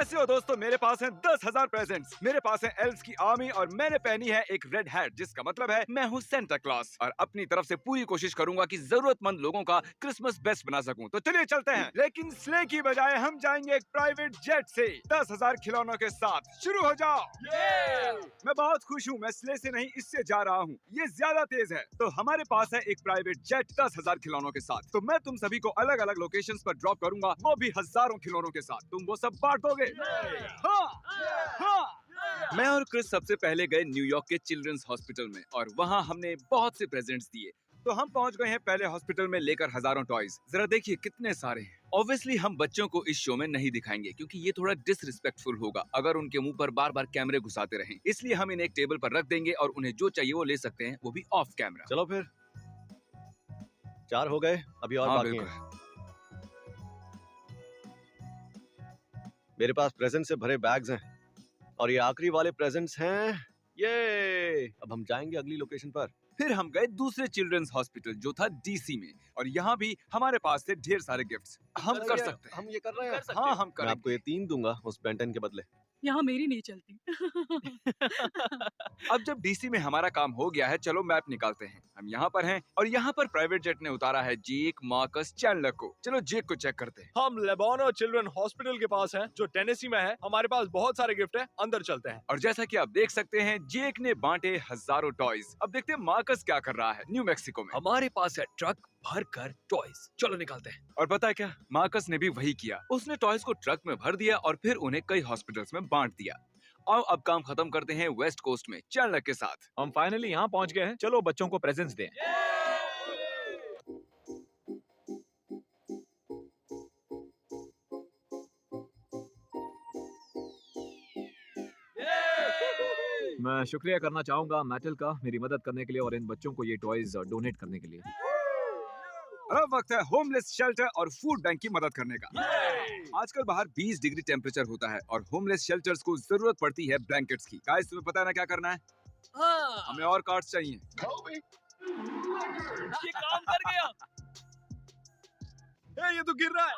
कैसे हो दोस्तों? मेरे पास हैं 10,000 प्रेजेंट्स। मेरे पास है एल्व्स की आर्मी और मैंने पहनी है एक रेड हैट, जिसका मतलब है मैं हूँ सेंटा क्लॉस। और अपनी तरफ से पूरी कोशिश करूंगा कि जरूरतमंद लोगों का क्रिसमस बेस्ट बना सकूं। तो चलिए चलते हैं, लेकिन स्ले की बजाय हम जाएंगे एक प्राइवेट जेट से 10,000 खिलौनों के साथ। शुरू हो जाओ। मैं बहुत खुश हूँ, मैं स्ले से नहीं इससे जा रहा हूँ, ये ज्यादा तेज है। तो हमारे पास है एक प्राइवेट जेट 10,000 खिलौनों के साथ। तो मैं तुम सभी को अलग अलग लोकेशंस पर ड्रॉप करूंगा, वो भी हजारों खिलौनों के साथ। तुम वो सब बांट दोगे? हाँ। मैं और क्रिस सबसे पहले गए न्यूयॉर्क के चिल्ड्रंस हॉस्पिटल में और वहाँ हमने बहुत से प्रेजेंट्स दिए। तो हम पहुंच गए हैं पहले हॉस्पिटल में लेकर हजारों टॉयज। जरा देखिए कितने सारे हैं। ऑब्वियसली हम बच्चों को इस शो में नहीं दिखाएंगे क्योंकि ये थोड़ा डिसरिस्पेक्टफुल होगा अगर उनके मुंह पर बार बार कैमरे घुसाते रहें। इसलिए हम इन्हें एक टेबल पर रख देंगे और उन्हें जो चाहिए वो ले सकते हैं, वो भी ऑफ कैमरा। चलो फिर 4 हो गए, अभी और बाकी हैं। मेरे पास प्रेजेंट से भरे बैग्स हैं और ये आखिरी वाले प्रेजेंट्स हैं। ये अब हम जाएंगे अगली लोकेशन पर। फिर हम गए दूसरे चिल्ड्रंस हॉस्पिटल जो था डीसी में, और यहाँ भी हमारे पास थे ढेर सारे गिफ्ट्स। हम कर सकते हैं। हम ये कर रहे हैं। हाँ, हम मैं करेंगे। आपको ये 3 दूंगा उस बेंटन के बदले। यहाँ मेरी नहीं चलती। अब जब डीसी में हमारा काम हो गया है, चलो मैप निकालते हैं। हम यहाँ पर हैं और यहाँ पर प्राइवेट जेट ने उतारा है जेक, मार्कस, चैंडलर को। चलो जेक को चेक करते हैं। हम लेबोनो चिल्ड्रन हॉस्पिटल के पास हैं, जो टेनेसी में है। हमारे पास बहुत सारे गिफ्ट हैं, अंदर चलते हैं। और जैसा कि आप देख सकते हैं, जेक ने बांटे हजारों टॉयज। अब देखते हैं मार्कस क्या कर रहा है न्यू मैक्सिको में। हमारे पास है ट्रक भरकर टॉयज, चलो निकालते हैं। और पता है क्या, मार्कस ने भी वही किया। उसने टॉयज को ट्रक में भर दिया और फिर उन्हें कई हॉस्पिटल्स में बांट दिया। और अब काम खत्म करते हैं वेस्ट कोस्ट में चैंडलर के साथ। हम फाइनली यहाँ पहुँच गए हैं। चलो बच्चों को प्रेजेंट्स दें। मैं शुक्रिया करना चाहूंगा मेटल का मेरी मदद करने के लिए और इन बच्चों को ये टॉयज डोनेट करने के लिए। अब वक्त है होमलेस शेल्टर और फूड बैंक की मदद करने का। आजकल बाहर 20 डिग्री टेम्परेचर होता है और होमलेस शेल्टर्स को जरूरत पड़ती है ब्लैंकेट्स की। गाइस, तुम्हें पता है ना क्या करना है? हाँ, हमें और कार्ड्स चाहिए। ये काम कर गया। ये तो गिर रहा है।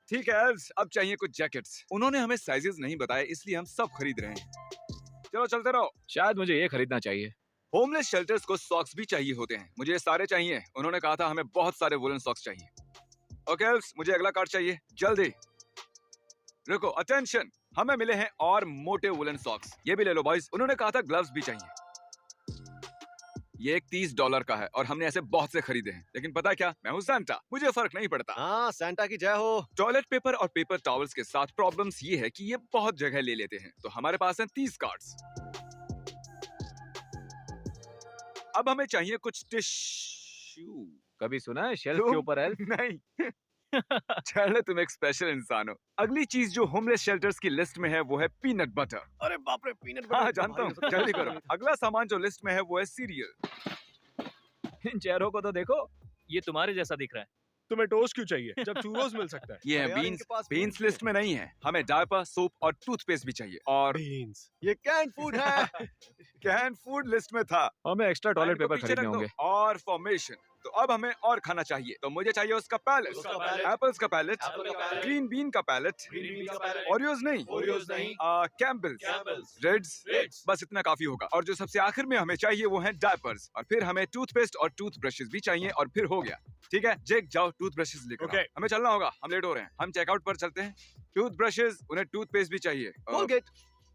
ठीक है एल्व्स, अब चाहिए कुछ जैकेट्स। उन्होंने हमें साइजेस नहीं बताए, इसलिए हम सब खरीद रहे हैं। चलो चलते रहो। शायद मुझे ये खरीदना चाहिए। होमलेस शेल्टर्स को सॉक्स भी चाहिए होते हैं। मुझे ये सारे चाहिए। उन्होंने कहा था हमें बहुत सारे वुलन सॉक्स चाहिए। ओके एल्व्स, मुझे अगला कार्ड चाहिए जल्दी। रुको, अटेंशन, हमें मिले हैं और मोटे वुलन सॉक्स। ये भी ले लो बॉयज। उन्होंने कहा था ग्लव्स भी चाहिए। ये एक $30 का है और हमने ऐसे बहुत से खरीदे हैं। लेकिन पता है क्या, मैं हूँ सेंटा, मुझे फर्क नहीं पड़ता। हाँ, सेंटा की जय हो। टॉयलेट पेपर और पेपर टॉवल्स के साथ प्रॉब्लम्स ये है कि ये बहुत जगह ले लेते हैं। तो हमारे पास हैं 30 कार्ड्स। अब हमें चाहिए कुछ टिश्यू। कभी सुना है शेल्फ के ऊपर एल्फ? नहीं। चलो, तुम एक स्पेशल इंसान हो। अगली चीज जो होमलेस शेल्टर्स की लिस्ट में है वो है पीनट बटर। अरे बाप रे, पीनट बटर। हाँ जानता हूँ, जल्दी करो। अगला सामान जो लिस्ट में है वो है सीरियल। इन चेहरों को तो देखो। ये तुम्हारे जैसा दिख रहा है। तुम्हें टोस्ट क्यों चाहिए जब चूरोस मिल सकता है? ये है अरे यार, बीन्स। इनके पास बीन्स beans लिस्ट में नहीं है। हमें डायपर, सोप और टूथपेस्ट भी चाहिए। और बीन्स, ये कैन फूड है। कैन फूड लिस्ट में था। हमें एक्स्ट्रा टॉयलेट इनको पेपर पीछे खरीदने रख दो। होंगे। और फॉर्मेशन। तो अब हमें और खाना चाहिए, तो मुझे चाहिए उसका पैलेट, एप्पल्स का पैलेट, ग्रीन बीन का पैलेट, ओरियोज नहीं, कैम्बल्स, रेड्स, बस इतना काफी होगा। और जो सबसे आखिर में हमें चाहिए वो है डायपर्स। और फिर हमें टूथपेस्ट और टूथब्रशेस भी चाहिए और फिर हो गया। ठीक है जेक, जाओ टूथब्रशेस लेकर आओ। हमें चलना होगा, हम लेट हो रहे हैं। हम चेकआउट पर चलते हैं। टूथब्रशेस, उन्हें टूथपेस्ट भी चाहिए।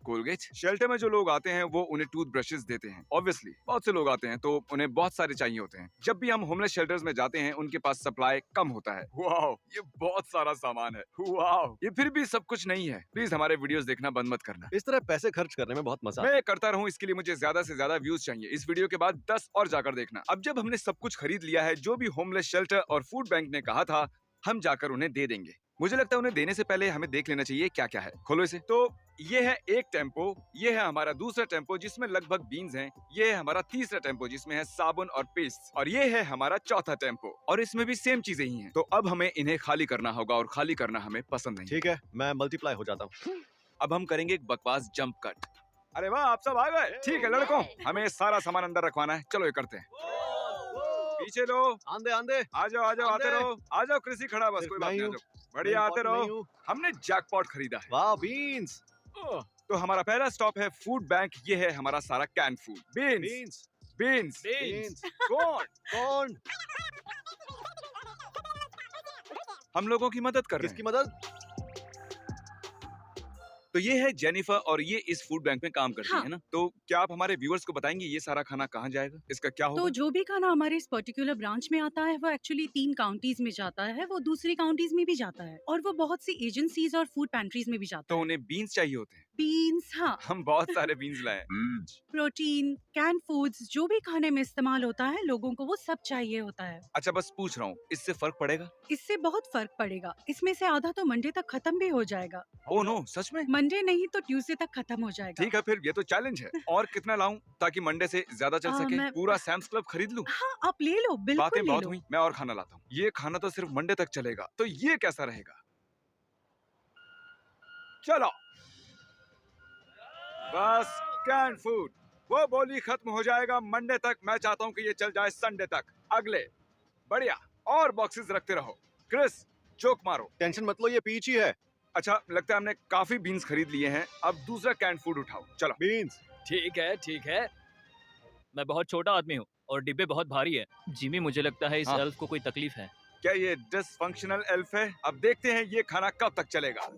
कोलगेट। शेल्टर में जो लोग आते हैं वो उन्हें टूथब्रशेस देते हैं। ऑब्वियसली बहुत से लोग आते हैं तो उन्हें बहुत सारे चाहिए होते हैं। जब भी हम होमलेस शेल्टर्स में जाते हैं उनके पास सप्लाई कम होता है। वाओ, ये बहुत सारा सामान है। वाओ, ये फिर भी सब कुछ नहीं है। प्लीज हमारे वीडियोस देखना बंद मत करना। इस तरह पैसे खर्च करने में बहुत मजा। मैं करता रहूं, इसके लिए मुझे ज्यादा से ज्यादा व्यूज चाहिए। इस वीडियो के बाद 10 और जाकर देखना। अब जब हमने सब कुछ खरीद लिया है जो भी होमलेस शेल्टर और फूड बैंक ने कहा था, हम जाकर उन्हें दे देंगे। मुझे लगता है उन्हें देने से पहले हमें देख लेना चाहिए क्या क्या है। खोलो इसे। तो ये है एक टेम्पो, ये है हमारा दूसरा टेम्पो जिसमें लगभग बीन्स हैं, ये है हमारा तीसरा टेम्पो जिसमें है साबुन और पेस्ट, और ये है हमारा चौथा टेम्पो और इसमें भी सेम चीजें ही हैं। तो अब हमें इन्हें खाली करना होगा और खाली करना हमें पसंद नहीं। ठीक है, मैं मल्टीप्लाई हो जाता हूँ। अब हम करेंगे एक बकवास जंप कट। अरे वाह, आप सब आ गए। ठीक है लड़कों, हमें सारा सामान अंदर रखवाना है। चलो ये करते हैं। पीछे लो, आंदे आंदे। आ जाओ, आते रहो। आ जाओ, कृषि खड़ा, बस सिर्फ कोई बात मैं ही नहीं। आ हूँ। जाओ। बढ़िया, आते important नहीं रहो। हूँ। हमने जैकपॉट खरीदा है। वाह बीन्स तो हमारा पहला स्टॉप है फूड बैंक। ये है हमारा सारा can food. Beans, beans beans, beans corn. कौन हम लोगों की मदद कर रहे किसकी हैं। मदद तो ये है जेनिफर और ये इस फूड बैंक में काम करती हाँ। है ना। तो क्या आप हमारे व्यूअर्स को बताएंगे ये सारा खाना कहाँ जाएगा, इसका क्या होगा? तो जो भी खाना हमारे इस पर्टिकुलर ब्रांच में आता है वो एक्चुअली 3 काउंटीज में जाता है, वो दूसरी काउंटीज में भी जाता है और वो बहुत सी एजेंसीज और फूड पैंट्रीज में भी जाता तो है। उन्हें बीन्स चाहिए होते हैं। बीन्स, हाँ, हम बहुत सारे बीन्स लाए हैं। प्रोटीन, कैन फूड्स, जो भी खाने में इस्तेमाल होता है लोगों को वो सब चाहिए होता है। अच्छा बस पूछ रहा हूँ, इससे फर्क पड़ेगा? इससे बहुत फर्क पड़ेगा। इसमें से आधा तो मंडे तक खत्म भी हो जाएगा। ओह नो, सच में? मंडे नहीं तो ट्यूसडे तक खत्म हो जाएगा। ठीक है फिर, ये तो चैलेंज है। और कितना लाऊं ताकि मंडे से ज्यादा चल सके? मैं- पूरा सैम्स क्लब खरीद लूं? हाँ, आप ले लो, बिल्कुल बातें ले बहुत लो। हुई, मैं और खाना लाता हूँ। ये खाना तो सिर्फ मंडे तक चलेगा, तो ये कैसा रहेगा? चलो बस कैन फूड, वो बोली खत्म हो जाएगा मंडे तक। मैं चाहता हूँ कि ये चल जाए संडे तक। अगले, बढ़िया, और बॉक्सेस रखते रहो। क्रिस, जोक मारो। टेंशन मत लो ये पीच ही है अच्छा लगता है हमने काफी बीन्स खरीद लिए हैं। अब दूसरा कैन फूड उठाओ, चलो। बीन्स ठीक है, ठीक है। मैं बहुत छोटा आदमी हूँ और डिब्बे बहुत भारी है। जिमी, मुझे लगता है इस हाँ। एल्फ को कोई तकलीफ है। क्या ये डिसफंक्शनल एल्फ है? अब देखते हैं ये खाना कब तक चलेगा।